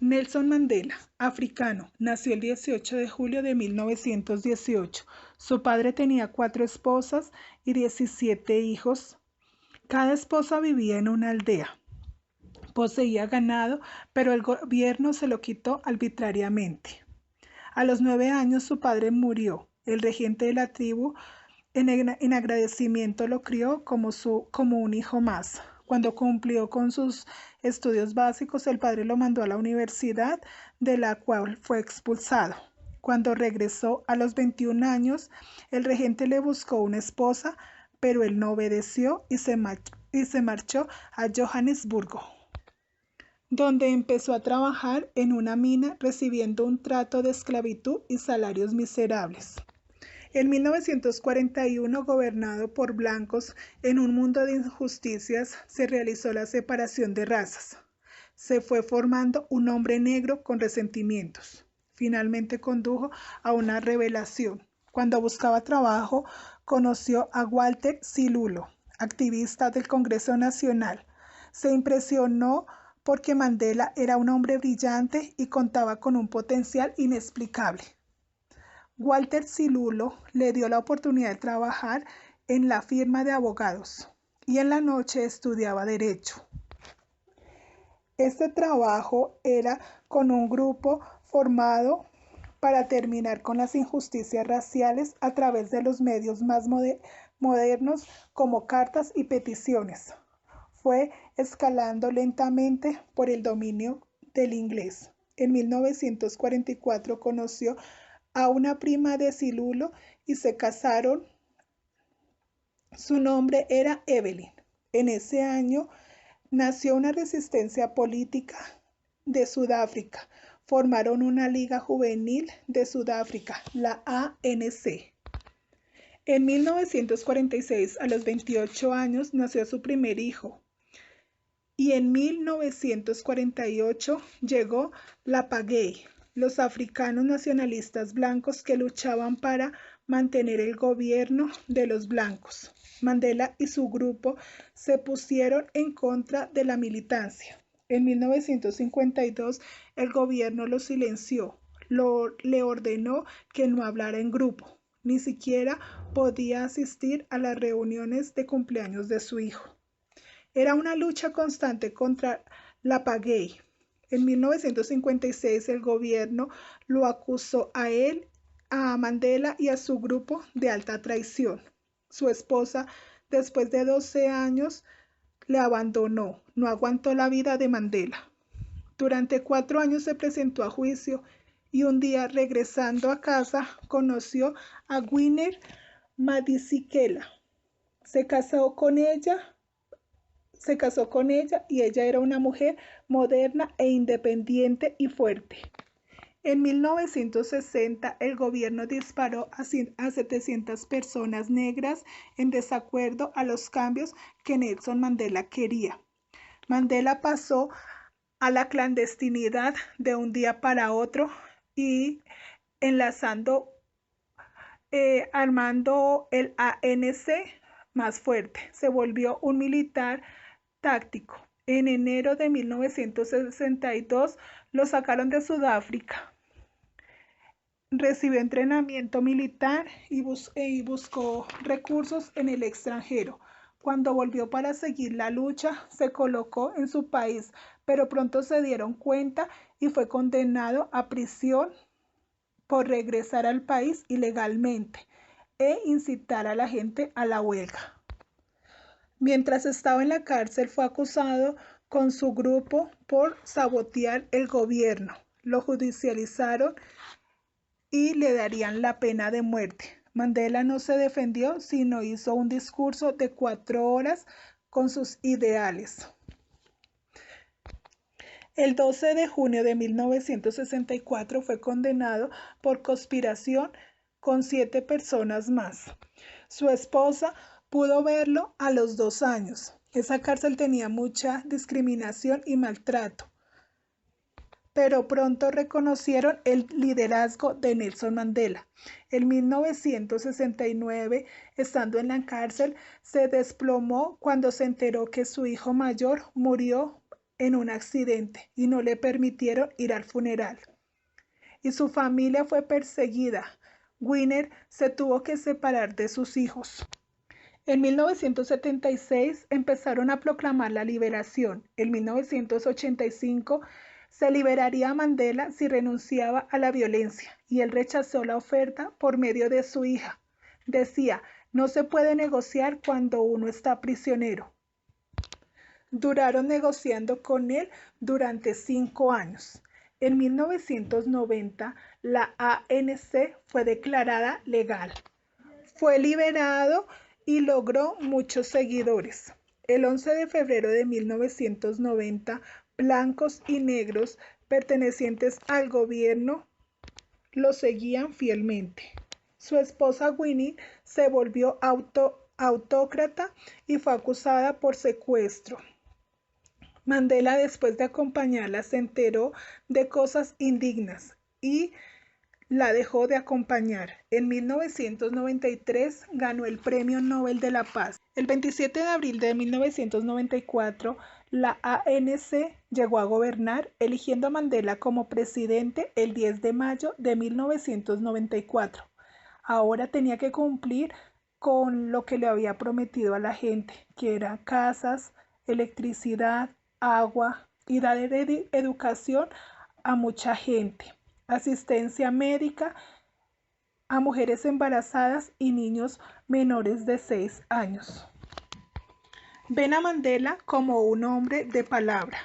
Nelson Mandela, africano, nació el 18 de julio de 1918. Su padre tenía 4 esposas y 17 hijos. Cada esposa vivía en una aldea. Poseía ganado, pero el gobierno se lo quitó arbitrariamente. A los 9 años su padre murió. El regente de la tribu en agradecimiento lo crió como un hijo más. Cuando cumplió con sus estudios básicos, el padre lo mandó a la universidad, de la cual fue expulsado. Cuando regresó a los 21 años, el regente le buscó una esposa, pero él no obedeció y se marchó a Johannesburgo, donde empezó a trabajar en una mina recibiendo un trato de esclavitud y salarios miserables. En 1941, gobernado por blancos en un mundo de injusticias, se realizó la separación de razas. Se fue formando un hombre negro con resentimientos. Finalmente condujo a una rebelión. Cuando buscaba trabajo, conoció a Walter Silulo, activista del Congreso Nacional. Se impresionó porque Mandela era un hombre brillante y contaba con un potencial inexplicable. Walter Silulo le dio la oportunidad de trabajar en la firma de abogados y en la noche estudiaba derecho. Este trabajo era con un grupo formado para terminar con las injusticias raciales a través de los medios más modernos como cartas y peticiones. Fue escalando lentamente por el dominio del inglés. En 1944 conoció a una prima de Silulo y se casaron. Su nombre era Evelyn. En ese año nació una resistencia política de Sudáfrica. Formaron una liga juvenil de Sudáfrica, la ANC. En 1946, a los 28 años, nació su primer hijo. Y en 1948 llegó la Apartheid, los africanos nacionalistas blancos que luchaban para mantener el gobierno de los blancos. Mandela y su grupo se pusieron en contra de la militancia. En 1952 el gobierno lo silenció, le ordenó que no hablara en grupo, ni siquiera podía asistir a las reuniones de cumpleaños de su hijo. Era una lucha constante contra la Apartheid. En 1956 el gobierno lo acusó a él, a Mandela y a su grupo de alta traición. Su esposa, después de 12 años, le abandonó. No aguantó la vida de Mandela. Durante 4 años se presentó a juicio y un día, regresando a casa, conoció a Winnie Madikizela. Se casó con ella y ella era una mujer moderna e independiente y fuerte. En 1960 el gobierno disparó a 700 personas negras en desacuerdo a los cambios que Nelson Mandela quería. Mandela pasó a la clandestinidad de un día para otro y armando el ANC más fuerte. Se volvió un militar táctico. En enero de 1962 lo sacaron de Sudáfrica. Recibió entrenamiento militar y buscó recursos en el extranjero. Cuando volvió para seguir la lucha, se colocó en su país, pero pronto se dieron cuenta y fue condenado a prisión por regresar al país ilegalmente e incitar a la gente a la huelga. Mientras estaba en la cárcel, fue acusado con su grupo por sabotear el gobierno. Lo judicializaron y le darían la pena de muerte. Mandela no se defendió, sino hizo un discurso de 4 horas con sus ideales. El 12 de junio de 1964 fue condenado por conspiración con 7 personas más. Su esposa pudo verlo a los 2 años. Esa cárcel tenía mucha discriminación y maltrato, pero pronto reconocieron el liderazgo de Nelson Mandela. En 1969, estando en la cárcel, se desplomó cuando se enteró que su hijo mayor murió en un accidente y no le permitieron ir al funeral. Y su familia fue perseguida. Winner se tuvo que separar de sus hijos. En 1976 empezaron a proclamar la liberación. En 1985 se liberaría a Mandela si renunciaba a la violencia y él rechazó la oferta por medio de su hija. Decía, no se puede negociar cuando uno está prisionero. Duraron negociando con él durante 5 años. En 1990 la ANC fue declarada legal. Fue liberado y logró muchos seguidores. El 11 de febrero de 1990, blancos y negros pertenecientes al gobierno lo seguían fielmente. Su esposa Winnie se volvió autócrata y fue acusada por secuestro. Mandela, después de acompañarla, se enteró de cosas indignas y la dejó de acompañar. En 1993 ganó el Premio Nobel de la Paz. El 27 de abril de 1994, la ANC llegó a gobernar, eligiendo a Mandela como presidente el 10 de mayo de 1994. Ahora tenía que cumplir con lo que le había prometido a la gente, que era casas, electricidad, agua y dar educación a mucha gente, asistencia médica a mujeres embarazadas y niños menores de 6 años. Ven a Mandela como un hombre de palabra.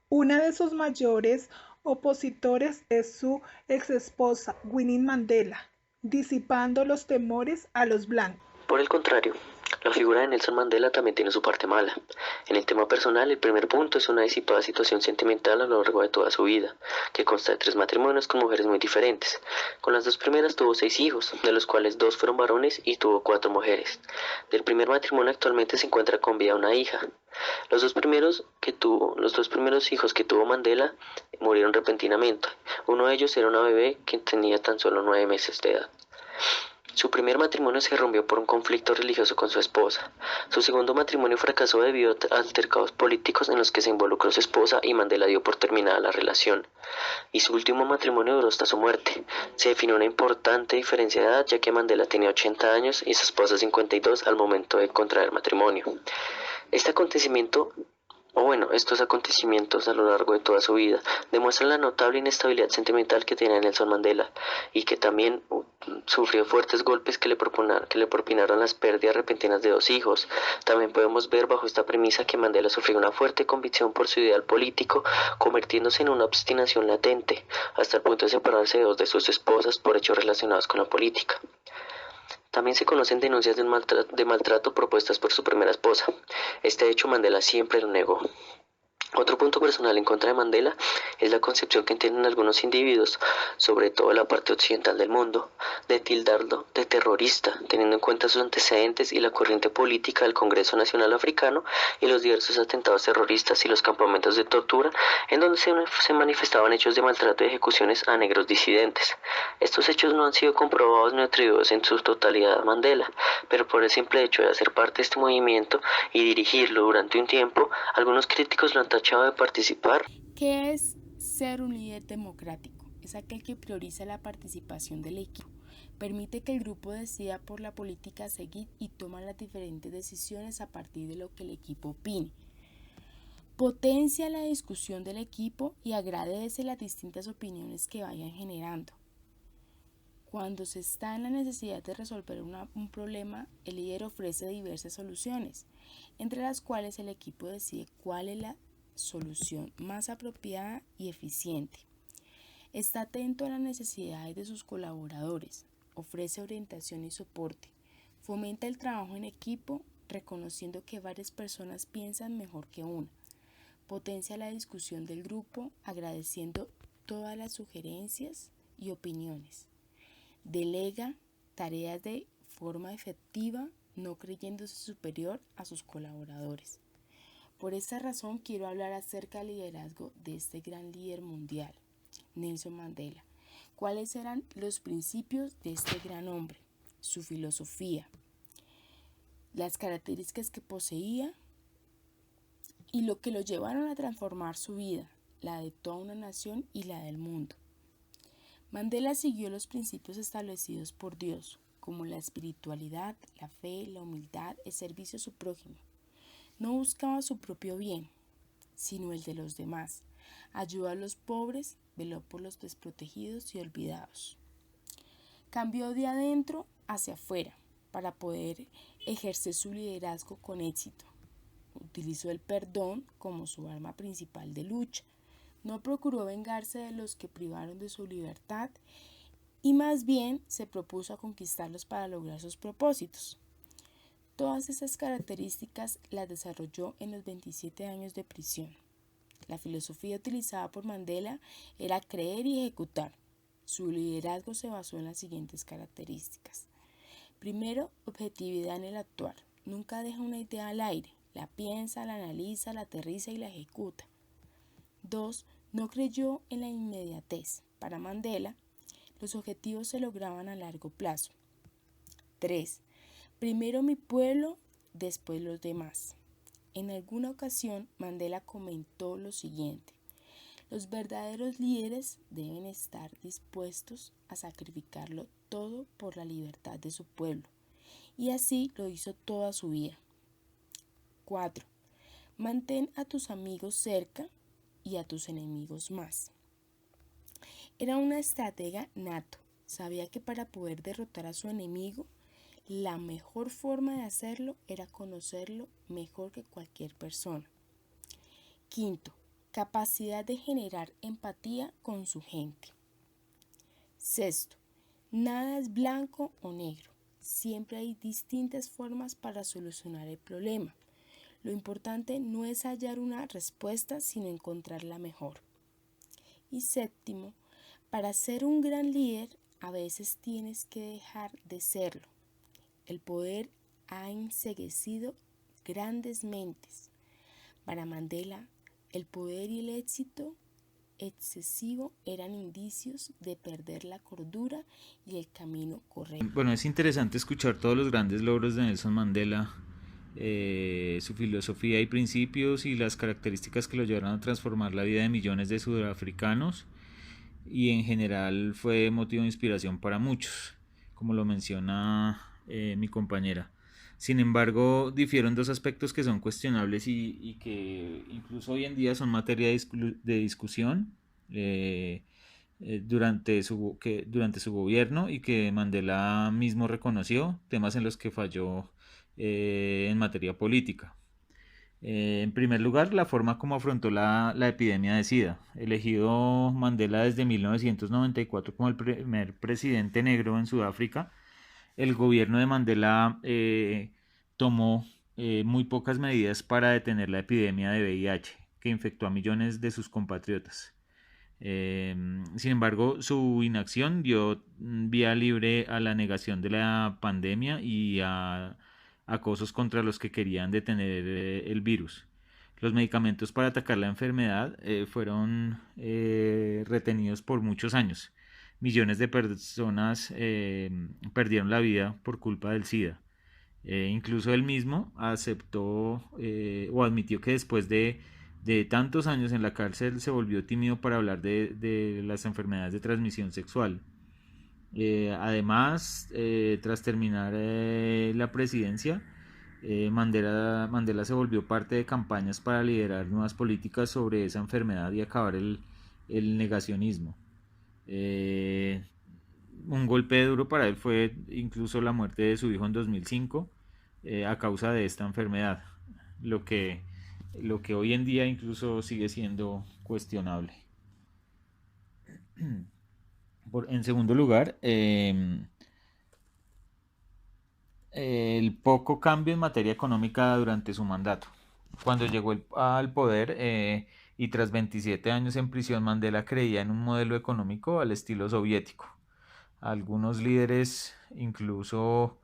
Una de sus mayores opositores es su exesposa, Winnie Mandela, disipando los temores a los blancos. Por el contrario, la figura de Nelson Mandela también tiene su parte mala. En el tema personal, el primer punto es una disipada situación sentimental a lo largo de toda su vida, que consta de 3 matrimonios con mujeres muy diferentes. Con las 2 primeras tuvo 6 hijos, de los cuales 2 fueron varones y tuvo 4 mujeres. Del primer matrimonio actualmente se encuentra con vida una hija. Los dos primeros hijos que tuvo Mandela murieron repentinamente. Uno de ellos era una bebé que tenía tan solo 9 meses de edad. Su primer matrimonio se rompió por un conflicto religioso con su esposa. Su segundo matrimonio fracasó debido a altercados políticos en los que se involucró su esposa y Mandela dio por terminada la relación. Y su último matrimonio duró hasta su muerte. Se definió una importante diferencia de edad, ya que Mandela tenía 80 años y su esposa 52 al momento de contraer matrimonio. Estos acontecimientos a lo largo de toda su vida demuestran la notable inestabilidad sentimental que tiene Nelson Mandela y que también sufrió fuertes golpes que le propinaron las pérdidas repentinas de 2 hijos. También podemos ver bajo esta premisa que Mandela sufrió una fuerte convicción por su ideal político, convirtiéndose en una obstinación latente, hasta el punto de separarse de 2 de sus esposas por hechos relacionados con la política. También se conocen denuncias de maltrato propuestas por su primera esposa. Este hecho Mandela siempre lo negó. Otro punto personal en contra de Mandela es la concepción que tienen algunos individuos, sobre todo la parte occidental del mundo, de tildarlo de terrorista, teniendo en cuenta sus antecedentes y la corriente política del Congreso Nacional Africano y los diversos atentados terroristas y los campamentos de tortura en donde se manifestaban hechos de maltrato y ejecuciones a negros disidentes. Estos hechos no han sido comprobados ni atribuidos en su totalidad a Mandela, pero por el simple hecho de hacer parte de este movimiento y dirigirlo durante un tiempo, algunos críticos lo han tachado de participar. ¿Qué es ser un líder democrático? Es aquel que prioriza la participación del equipo, permite que el grupo decida por la política a seguir y toma las diferentes decisiones a partir de lo que el equipo opine. Potencia la discusión del equipo y agradece las distintas opiniones que vayan generando. Cuando se está en la necesidad de resolver un problema, el líder ofrece diversas soluciones, entre las cuales el equipo decide cuál es la solución más apropiada y eficiente. Está atento a las necesidades de sus colaboradores, ofrece orientación y soporte, fomenta el trabajo en equipo, reconociendo que varias personas piensan mejor que una, potencia la discusión del grupo, agradeciendo todas las sugerencias y opiniones, delega tareas de forma efectiva, no creyéndose superior a sus colaboradores. Por esta razón quiero hablar acerca del liderazgo de este gran líder mundial, Nelson Mandela. ¿Cuáles eran los principios de este gran hombre? Su filosofía, las características que poseía y lo que lo llevaron a transformar su vida, la de toda una nación y la del mundo. Mandela siguió los principios establecidos por Dios, como la espiritualidad, la fe, la humildad, el servicio a su prójimo. No buscaba su propio bien, sino el de los demás. Ayudó a los pobres, veló por los desprotegidos y olvidados. Cambió de adentro hacia afuera para poder ejercer su liderazgo con éxito. Utilizó el perdón como su arma principal de lucha. No procuró vengarse de los que privaron de su libertad y más bien se propuso a conquistarlos para lograr sus propósitos. Todas esas características las desarrolló en los 27 años de prisión. La filosofía utilizada por Mandela era creer y ejecutar. Su liderazgo se basó en las siguientes características. Primero, objetividad en el actuar. Nunca deja una idea al aire. La piensa, la analiza, la aterriza y la ejecuta. 2. No creyó en la inmediatez. Para Mandela, los objetivos se lograban a largo plazo. 3. Primero mi pueblo, después los demás. En alguna ocasión, Mandela comentó lo siguiente: los verdaderos líderes deben estar dispuestos a sacrificarlo todo por la libertad de su pueblo, y así lo hizo toda su vida. 4. Mantén a tus amigos cerca y a tus enemigos más. Era una estratega nato. Sabía que para poder derrotar a su enemigo, la mejor forma de hacerlo era conocerlo mejor que cualquier persona. 5. Capacidad de generar empatía con su gente. 6. Nada es blanco o negro. Siempre hay distintas formas para solucionar el problema. Lo importante no es hallar una respuesta, sino encontrar la mejor. Y 7. Para ser un gran líder, a veces tienes que dejar de serlo. El poder ha enceguecido grandes mentes. Para Mandela, el poder y el éxito excesivo eran indicios de perder la cordura y el camino correcto. Bueno, es interesante escuchar todos los grandes logros de Nelson Mandela, su filosofía y principios y las características que lo llevaron a transformar la vida de millones de sudafricanos, y en general fue motivo de inspiración para muchos, como lo menciona mi compañera. Sin embargo, difieron dos aspectos que son cuestionables y que incluso hoy en día son materia de discusión durante su gobierno, y que Mandela mismo reconoció, temas en los que falló en materia política. En primer lugar, la forma como afrontó la epidemia de SIDA. Elegido Mandela desde 1994 como el primer presidente negro en Sudáfrica, el gobierno de Mandela tomó muy pocas medidas para detener la epidemia de VIH, que infectó a millones de sus compatriotas. Sin embargo, su inacción dio vía libre a la negación de la pandemia y a acosos contra los que querían detener el virus. Los medicamentos para atacar la enfermedad fueron retenidos por muchos años. Millones de personas perdieron la vida por culpa del SIDA. Incluso él mismo aceptó o admitió que después de tantos años en la cárcel se volvió tímido para hablar de las enfermedades de transmisión sexual. Además, tras terminar la presidencia, Mandela se volvió parte de campañas para liderar nuevas políticas sobre esa enfermedad y acabar el negacionismo. Un golpe duro para él fue incluso la muerte de su hijo en 2005 a causa de esta enfermedad, lo que hoy en día incluso sigue siendo cuestionable. En segundo lugar, el poco cambio en materia económica durante su mandato. Cuando llegó al poder y tras 27 años en prisión, Mandela creía en un modelo económico al estilo soviético. Algunos líderes, incluso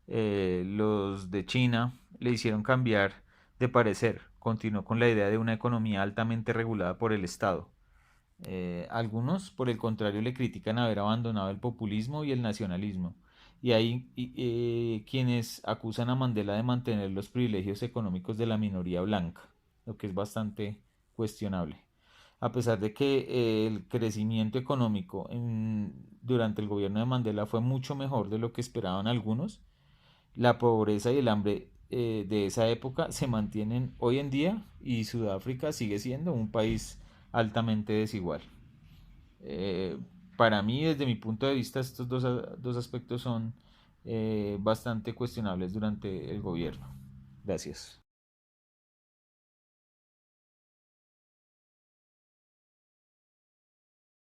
los de China, le hicieron cambiar de parecer. Continuó con la idea de una economía altamente regulada por el Estado. Algunos, por el contrario, le critican haber abandonado el populismo y el nacionalismo. Y hay quienes acusan a Mandela de mantener los privilegios económicos de la minoría blanca. lo que es bastante cuestionable. A pesar de que el crecimiento económico durante el gobierno de Mandela fue mucho mejor de lo que esperaban algunos, la pobreza y el hambre de esa época se mantienen hoy en día y Sudáfrica sigue siendo un país altamente desigual. Eh, para mí, desde mi punto de vista, estos dos aspectos son bastante cuestionables durante el gobierno. Gracias.